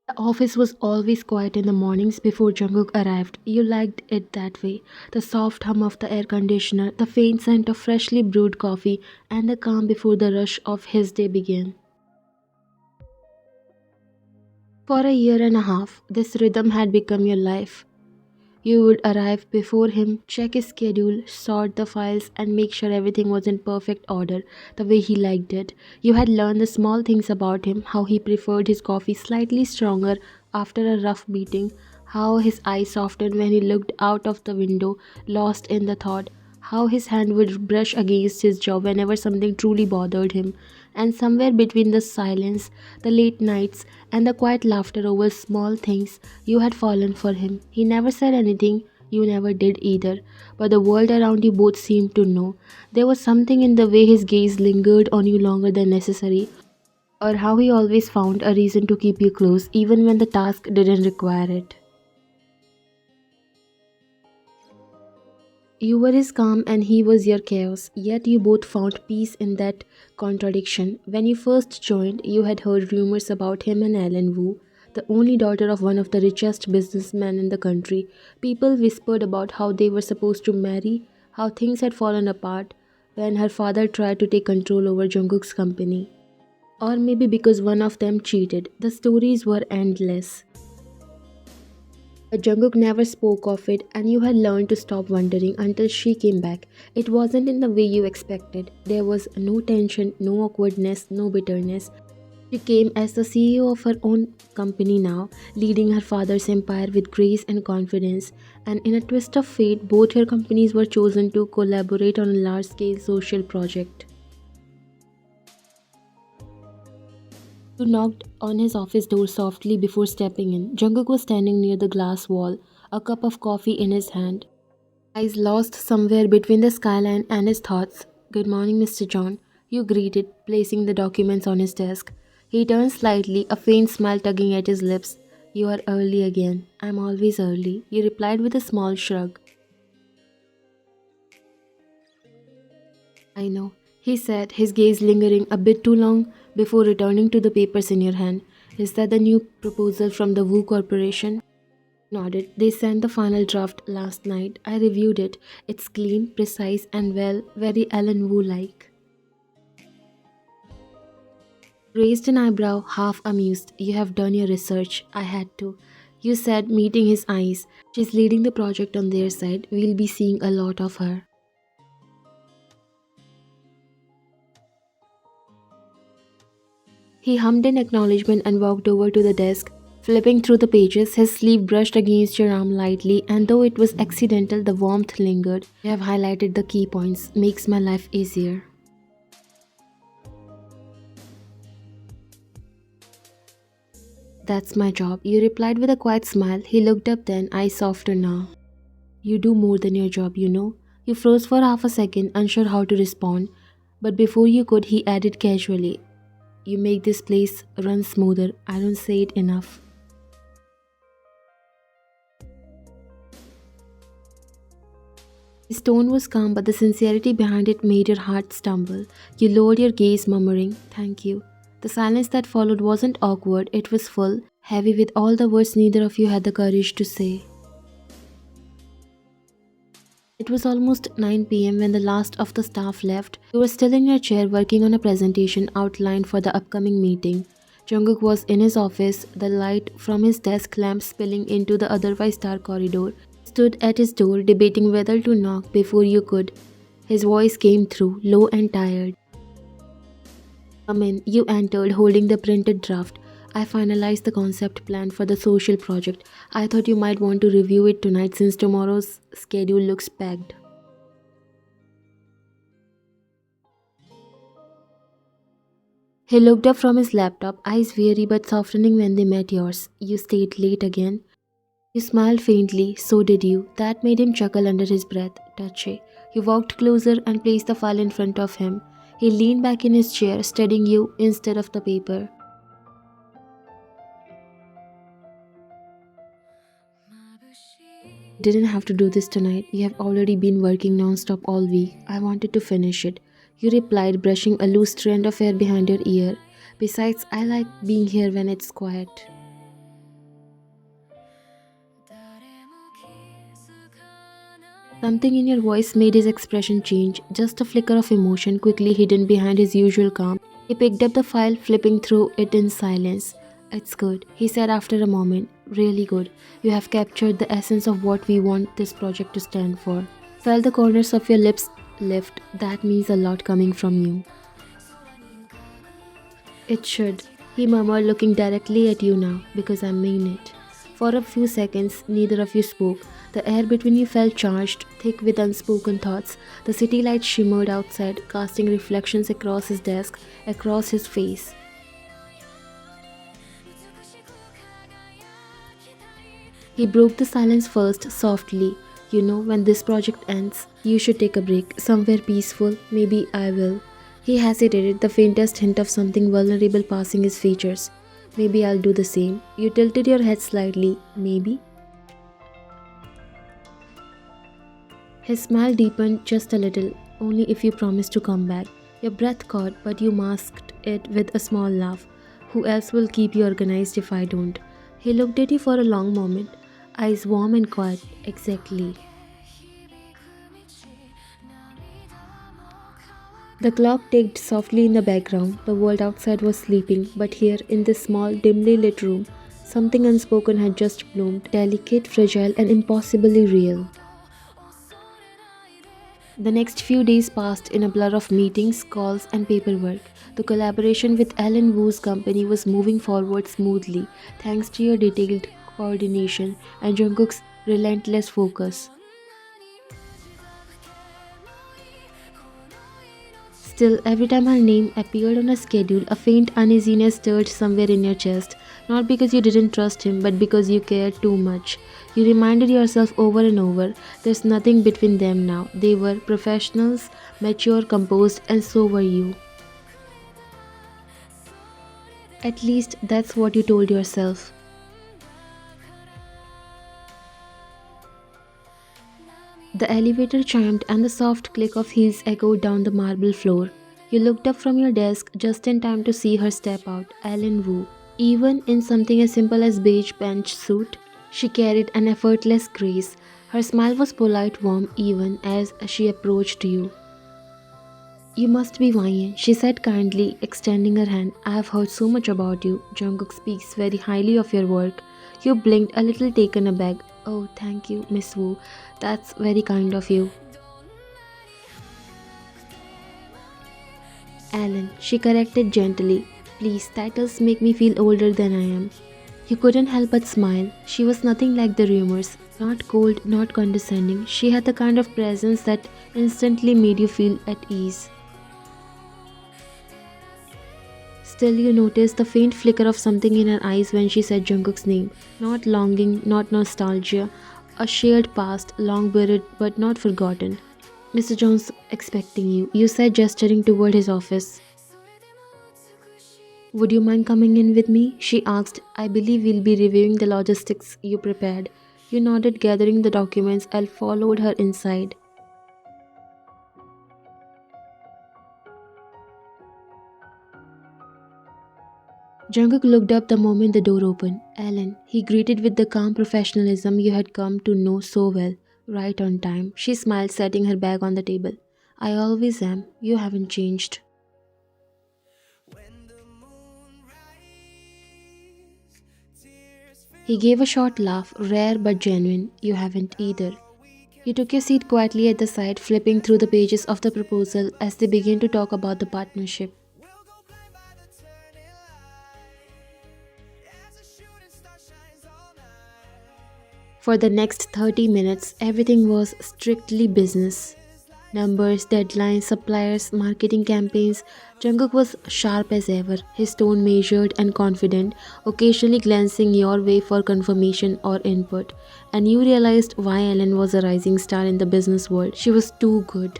The office was always quiet in the mornings before Jungkook arrived. You liked it that way. The soft hum of the air conditioner, the faint scent of freshly brewed coffee, and the calm before the rush of his day began. For a year and a half, this rhythm had become your life. You would arrive before him, check his schedule, sort the files, and make sure everything was in perfect order, the way he liked it. You had learned the small things about him, how he preferred his coffee slightly stronger after a rough meeting, how his eyes softened when he looked out of the window, lost in the thought, how his hand would brush against his jaw whenever something truly bothered him. And somewhere between the silence, the late nights, and the quiet laughter over small things, you had fallen for him. He never said anything, you never did either, but the world around you both seemed to know. There was something in the way his gaze lingered on you longer than necessary, or how he always found a reason to keep you close even when the task didn't require it. You were his calm and he was your chaos, yet you both found peace in that contradiction. When you first joined, you had heard rumors about him and Ellen Wu, the only daughter of one of the richest businessmen in the country. People whispered about how they were supposed to marry, how things had fallen apart when her father tried to take control over Jungkook's company. Or maybe because one of them cheated. The stories were endless. But Jungkook never spoke of it, and you had learned to stop wondering until she came back. It wasn't in the way you expected. There was no tension, no awkwardness, no bitterness. She came as the CEO of her own company now, leading her father's empire with grace and confidence. And in a twist of fate, both her companies were chosen to collaborate on a large scale social project. You knocked on his office door softly before stepping in. Jungkook was standing near the glass wall, a cup of coffee in his hand, eyes lost somewhere between the skyline and his thoughts. "Good morning, Mr. John," you greeted, placing the documents on his desk. He turned slightly, a faint smile tugging at his lips. "You are early again." "I'm always early," you replied with a small shrug. "I know," he said, his gaze lingering a bit too long before returning to the papers in your hand. "Is that the new proposal from the Wu Corporation?" Nodded. "They sent the final draft last night. I reviewed it. It's clean, precise, and well, very Ellen Wu like." Raised an eyebrow, half amused. "You have done your research. I had to." You said, meeting his eyes. "She's leading the project on their side. We'll be seeing a lot of her." He hummed in acknowledgement and walked over to the desk. Flipping through the pages, his sleeve brushed against your arm lightly, and though it was accidental, the warmth lingered. "You have highlighted the key points. Makes my life easier." "That's my job," you replied with a quiet smile. He looked up then, eyes softer now. "You do more than your job, you know." You froze for half a second, unsure how to respond. But before you could, he added casually, "You make this place run smoother. I don't say it enough." His tone was calm, but the sincerity behind it made your heart stumble. You lowered your gaze, murmuring, "Thank you." The silence that followed wasn't awkward, it was full, heavy with all the words neither of you had the courage to say. It was almost 9 p.m. when the last of the staff left. You were still in your chair working on a presentation outlined for the upcoming meeting. Jungkook was in his office, the light from his desk lamp spilling into the otherwise dark corridor. He stood at his door, debating whether to knock before you could. His voice came through, low and tired. "Come in," you entered, holding the printed draft. "I finalized the concept plan for the social project. I thought you might want to review it tonight since tomorrow's schedule looks packed." He looked up from his laptop, eyes weary but softening when they met yours. "You stayed late again." You smiled faintly, so did you. That made him chuckle under his breath. "Touchy." You walked closer and placed the file in front of him. He leaned back in his chair, studying you instead of the paper. "Didn't have to do this tonight. You have already been working non-stop all week. I wanted to finish it," you replied, brushing a loose strand of hair behind your ear. "Besides, I like being here when it's quiet." Something in your voice made his expression change, just a flicker of emotion quickly hidden behind his usual calm. He picked up the file, flipping through it in silence. It's good, he said after a moment. Really good. You have captured the essence of what we want this project to stand for. Felt the corners of your lips lift. That means a lot coming from you. It should, he murmured, looking directly at you now, because I mean it. For a few seconds, neither of you spoke. The air between you felt charged, thick with unspoken thoughts. The city lights shimmered outside, casting reflections across his desk, across his face. He broke the silence first, softly. You know, when this project ends, you should take a break, somewhere peaceful. Maybe I will. He hesitated, the faintest hint of something vulnerable passing his features. Maybe I'll do the same. You tilted your head slightly. Maybe. His smile deepened just a little, only if you promise to come back. Your breath caught, but you masked it with a small laugh. Who else will keep you organized if I don't? He looked at you for a long moment, eyes warm and quiet. Exactly. The clock ticked softly in the background. The world outside was sleeping, but here, in this small, dimly lit room, something unspoken had just bloomed, delicate, fragile, and impossibly real. The next few days passed in a blur of meetings, calls, and paperwork. The collaboration with Elen Wu's company was moving forward smoothly, thanks to your detailed coordination and Jungkook's relentless focus. Still, every time her name appeared on a schedule, a faint uneasiness stirred somewhere in your chest, not because you didn't trust him, but because you cared too much. You reminded yourself over and over there's nothing between them now. They were professionals, mature, composed, and so were you. At least that's what you told yourself. The elevator chimed and the soft click of heels echoed down the marble floor. You looked up from your desk just in time to see her step out, Ellen Wu. Even in something as simple as beige bench suit, she carried an effortless grace. Her smile was polite, warm, even as she approached you. You must be Wayne, she said kindly, extending her hand. I have heard so much about you. Jungkook speaks very highly of your work. You blinked, a little taken aback. Oh, thank you, Miss Wu. That's very kind of you. Alan, she corrected gently. Please, titles make me feel older than I am. You couldn't help but smile. She was nothing like the rumors. Not cold, not condescending. She had the kind of presence that instantly made you feel at ease. Still, you noticed the faint flicker of something in her eyes when she said Jungkook's name. Not longing, not nostalgia. A shared past, long buried but not forgotten. Mr. Jones expecting you, you said, gesturing toward his office. Would you mind coming in with me? She asked. I believe we'll be reviewing the logistics you prepared. You nodded, gathering the documents, and followed her inside. Jungkook looked up the moment the door opened. Alan, he greeted with the calm professionalism you had come to know so well. Right on time. She smiled, setting her bag on the table. I always am. You haven't changed. He gave a short laugh, rare but genuine. You haven't either. He took your seat quietly at the side, flipping through the pages of the proposal as they began to talk about the partnership. For the next 30 minutes, everything was strictly business. Numbers, deadlines, suppliers, marketing campaigns. Jungkook was sharp as ever, his tone measured and confident, occasionally glancing your way for confirmation or input. And you realized why Ellen was a rising star in the business world. She was too good.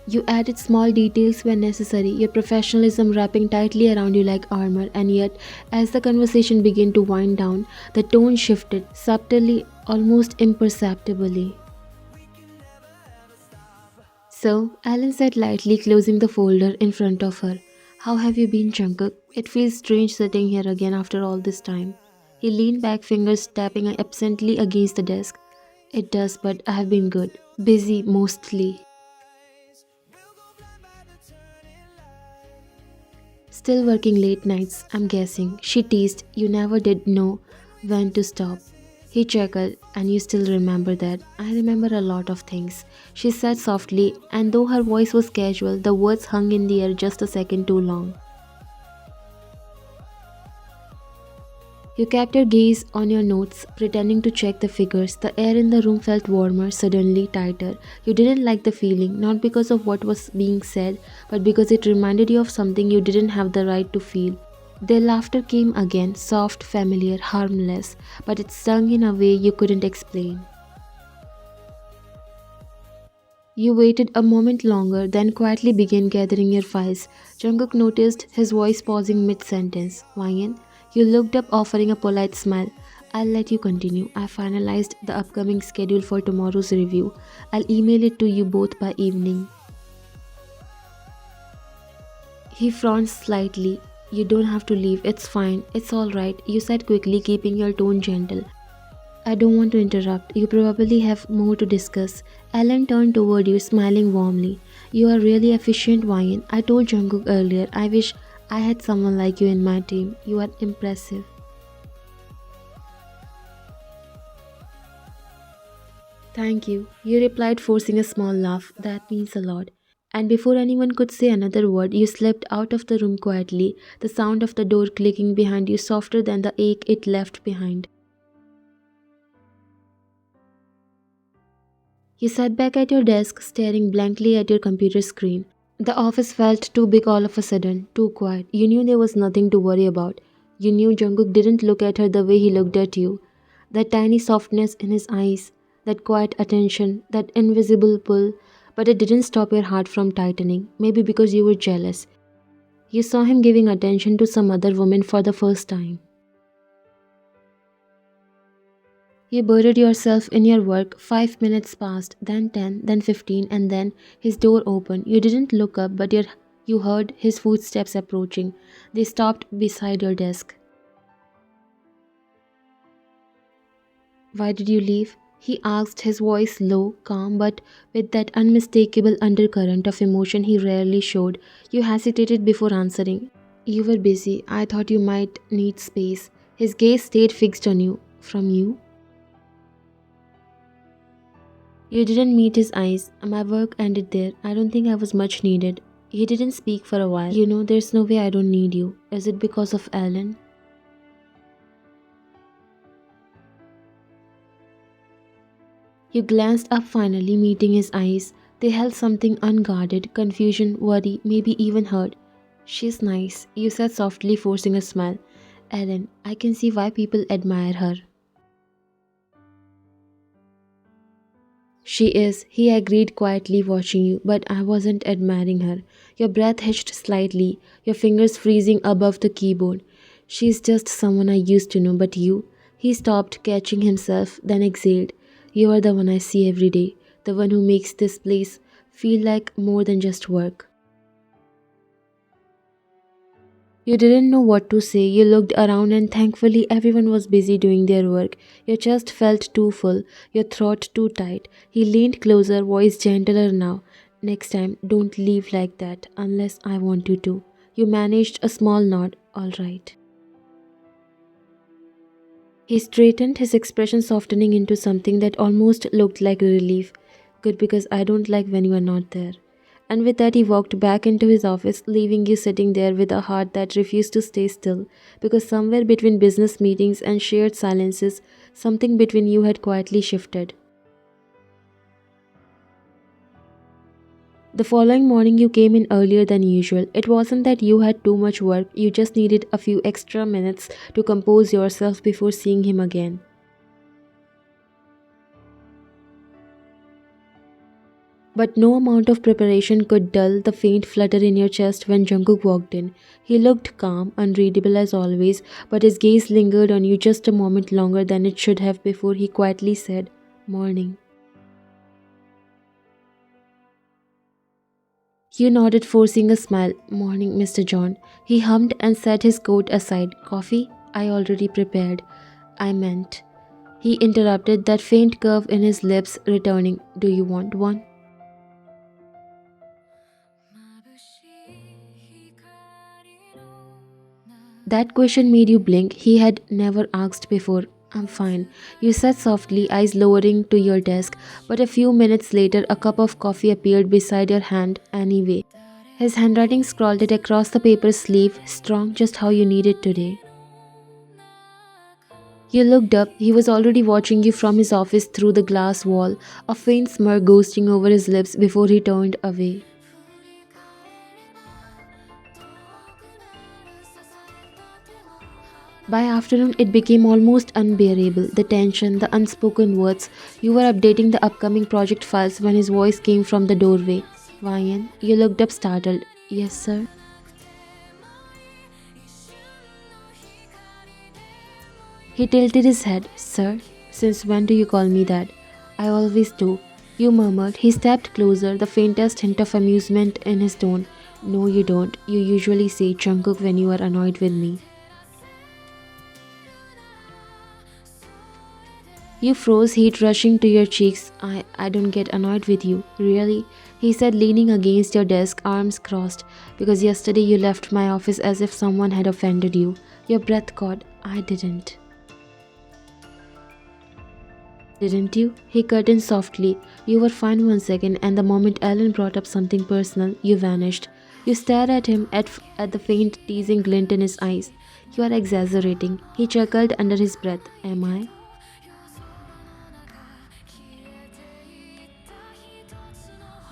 You added small details when necessary, your professionalism wrapping tightly around you like armor, and yet, as the conversation began to wind down, the tone shifted, subtly, almost imperceptibly. So, Alan said lightly, closing the folder in front of her. How have you been, Jungkook? It feels strange sitting here again after all this time. He leaned back, fingers tapping absently against the desk. It does, but I have been good. Busy mostly. Still working late nights, I'm guessing. She teased, you never did know when to stop. He chuckled, and you still remember that. I remember a lot of things. She said softly, and though her voice was casual, the words hung in the air just a second too long. You kept your gaze on your notes, pretending to check the figures. The air in the room felt warmer, suddenly tighter. You didn't like the feeling, not because of what was being said, but because it reminded you of something you didn't have the right to feel. Their laughter came again, soft, familiar, harmless, but it stung in a way you couldn't explain. You waited a moment longer, then quietly began gathering your files. Jungkook noticed his voice pausing mid-sentence. Wang, you looked up, offering a polite smile. I'll let you continue. I finalized the upcoming schedule for tomorrow's review. I'll email it to you both by evening. He frowned slightly. You don't have to leave. It's fine. It's alright, you said quickly, keeping your tone gentle. I don't want to interrupt. You probably have more to discuss. Ellen turned toward you, smiling warmly. You are really efficient, Wyan. I told Jungkook earlier, I wish I had someone like you in my team. You are impressive. Thank you, you replied, forcing a small laugh. That means a lot. And before anyone could say another word, you slipped out of the room quietly, the sound of the door clicking behind you softer than the ache it left behind. You sat back at your desk, staring blankly at your computer screen. The office felt too big all of a sudden, too quiet. You knew there was nothing to worry about. You knew Jungkook didn't look at her the way he looked at you. That tiny softness in his eyes, that quiet attention, that invisible pull. But it didn't stop your heart from tightening, maybe because you were jealous. You saw him giving attention to some other woman for the first time. You buried yourself in your work. 5 minutes passed, then 10, then 15, and then his door opened. You didn't look up, but you heard his footsteps approaching. They stopped beside your desk. Why did you leave? He asked, his voice low, calm, but with that unmistakable undercurrent of emotion he rarely showed. You hesitated before answering. You were busy. I thought you might need space. His gaze stayed fixed on you. From you? You didn't meet his eyes. My work ended there. I don't think I was much needed. He didn't speak for a while. You know, there's no way I don't need you. Is it because of Ellen? You glanced up finally, meeting his eyes. They held something unguarded, confusion, worry, maybe even hurt. She's nice, you said softly, forcing a smile. Ellen, I can see why people admire her. She is, he agreed quietly, watching you, but I wasn't admiring her. Your breath hitched slightly, your fingers freezing above the keyboard. She's just someone I used to know, but you? He stopped, catching himself, then exhaled. You are the one I see every day, the one who makes this place feel like more than just work. You didn't know what to say. You looked around, and thankfully everyone was busy doing their work. Your chest felt too full, your throat too tight. He leaned closer, voice gentler now. Next time, don't leave like that unless I want you to. You managed a small nod. All right. He straightened, his expression softening into something that almost looked like relief. Good, because I don't like when you are not there. And with that, he walked back into his office, leaving you sitting there with a heart that refused to stay still, because somewhere between business meetings and shared silences, something between you had quietly shifted. The following morning, you came in earlier than usual. It wasn't that you had too much work, you just needed a few extra minutes to compose yourself before seeing him again. But no amount of preparation could dull the faint flutter in your chest when Jungkook walked in. He looked calm, unreadable as always, but his gaze lingered on you just a moment longer than it should have before he quietly said, Morning. You nodded, forcing a smile. Morning, Mr. John. He hummed and set his coat aside. Coffee? I already prepared. I meant. He interrupted, that faint curve in his lips returning. Do you want one? That question made you blink. He had never asked before. I'm fine, you said softly, eyes lowering to your desk, but a few minutes later a cup of coffee appeared beside your hand anyway. His handwriting scrawled it across the paper sleeve, strong, just how you need it today. You looked up. He was already watching you from his office through the glass wall, a faint smirk ghosting over his lips before he turned away. By afternoon, it became almost unbearable. The tension, the unspoken words. You were updating the upcoming project files when his voice came from the doorway. Ryan, you looked up startled. Yes, sir. He tilted his head. Sir, since when do you call me that? I always do. You murmured. He stepped closer, the faintest hint of amusement in his tone. No, you don't. You usually say Jungkook when you are annoyed with me. You froze, heat rushing to your cheeks. I don't get annoyed with you. Really? He said, leaning against your desk, arms crossed. Because yesterday you left my office as if someone had offended you. Your breath caught. I didn't. Didn't you? He cut in softly. You were fine 1 second, and the moment Ellen brought up something personal, you vanished. You stared at him, at the faint, teasing glint in his eyes. You are exaggerating. He chuckled under his breath. Am I?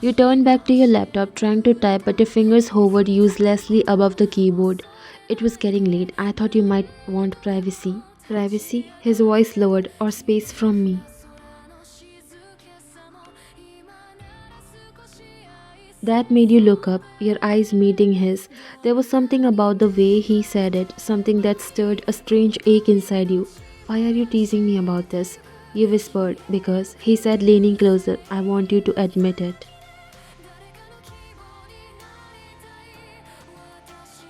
You turned back to your laptop, trying to type, but your fingers hovered uselessly above the keyboard. It was getting late. I thought you might want privacy. Privacy? His voice lowered. Or space from me. That made you look up, your eyes meeting his. There was something about the way he said it, something that stirred a strange ache inside you. Why are you teasing me about this? You whispered. Because, he said, leaning closer, I want you to admit it.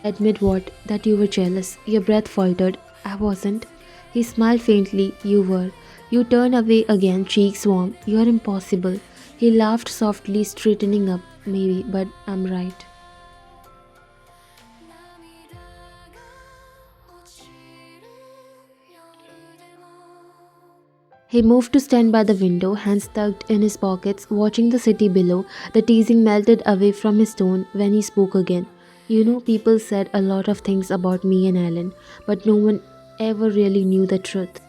Admit what? That you were jealous. Your breath faltered. I wasn't. He smiled faintly. You were. You turned away again, cheeks warm. You are impossible. He laughed softly, straightening up. Maybe, but I'm right. He moved to stand by the window, hands tucked in his pockets, watching the city below. The teasing melted away from his tone when he spoke again. You know, people said a lot of things about me and Alan, but no one ever really knew the truth.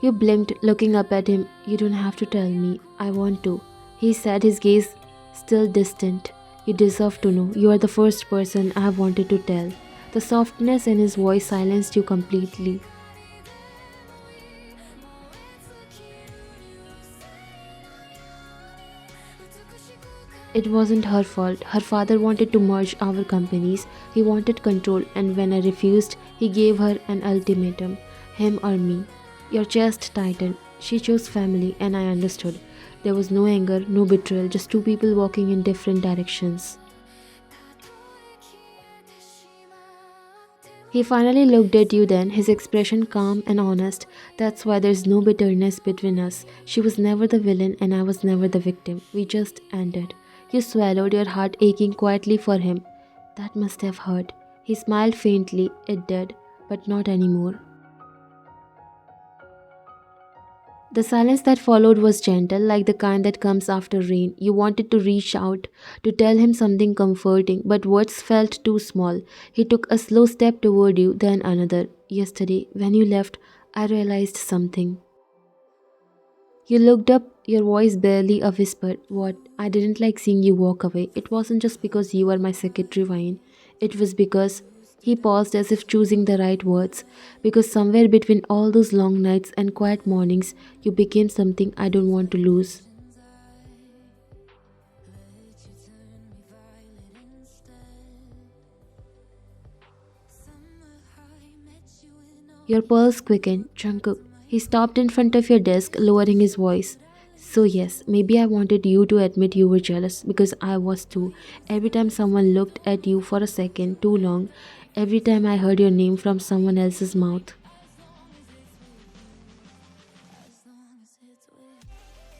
You blinked, looking up at him. You don't have to tell me. I want to. He said, his gaze still distant. You deserve to know. You are the first person I have wanted to tell. The softness in his voice silenced you completely. It wasn't her fault. Her father wanted to merge our companies. He wanted control, and when I refused, he gave her an ultimatum, him or me. Your chest tightened. She chose family, and I understood. There was no anger, no betrayal, just two people walking in different directions. He finally looked at you then, his expression calm and honest. That's why there's no bitterness between us. She was never the villain and I was never the victim. We just ended. You swallowed, your heart aching quietly for him. That must have hurt. He smiled faintly. It did, but not anymore. The silence that followed was gentle, like the kind that comes after rain. You wanted to reach out, to tell him something comforting, but words felt too small. He took a slow step toward you, then another. Yesterday, when you left, I realized something. You looked up, your voice barely a whisper. What? I didn't like seeing you walk away. It wasn't just because you were my secretary, Vine. It was because he paused as if choosing the right words. Because somewhere between all those long nights and quiet mornings, you became something I don't want to lose. Your pulse quickened. Jungkook. He stopped in front of your desk, lowering his voice. So yes, maybe I wanted you to admit you were jealous because I was too. Every time someone looked at you for a second too long, every time I heard your name from someone else's mouth.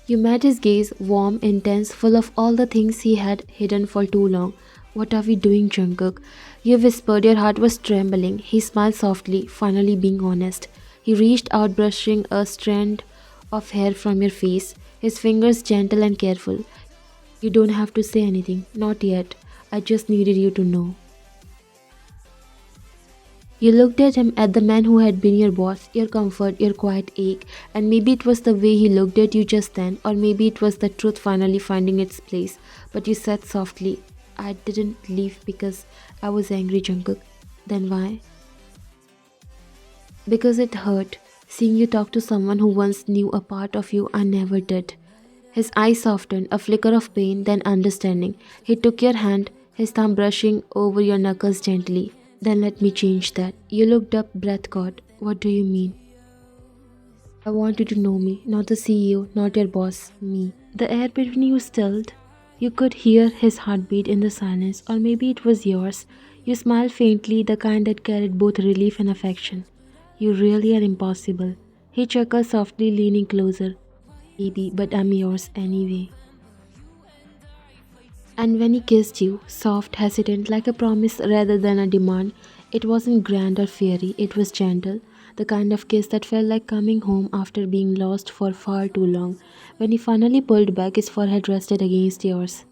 You met his gaze, warm, intense, full of all the things he had hidden for too long. What are we doing, Jungkook? You whispered, your heart was trembling. He smiled softly, finally being honest. He reached out, brushing a strand of hair from your face, his fingers gentle and careful. You don't have to say anything, not yet. I just needed you to know. You looked at him, at the man who had been your boss, your comfort, your quiet ache, and maybe it was the way he looked at you just then, or maybe it was the truth finally finding its place. But you said softly, I didn't leave because I was angry, Jungkook. Then why? Because it hurt, seeing you talk to someone who once knew a part of you I never did. His eyes softened, a flicker of pain, then understanding. He took your hand, his thumb brushing over your knuckles gently. Then let me change that. You looked up, breath caught. What do you mean? I want you to know me, not the CEO, not your boss, me. The air between you stilled. You could hear his heartbeat in the silence, or maybe it was yours. You smiled faintly, the kind that carried both relief and affection. You really are impossible. He chuckled softly, leaning closer. Baby, but I'm yours anyway. And when he kissed you, soft, hesitant, like a promise rather than a demand, it wasn't grand or fiery, it was gentle, the kind of kiss that felt like coming home after being lost for far too long. When he finally pulled back, his forehead rested against yours.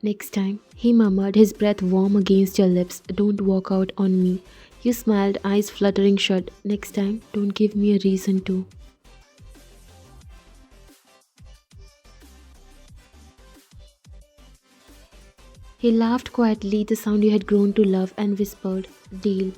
Next time, he murmured, his breath warm against your lips, don't walk out on me. You smiled, eyes fluttering shut. Next time, don't give me a reason to. He laughed quietly, the sound you had grown to love, and whispered, Deal.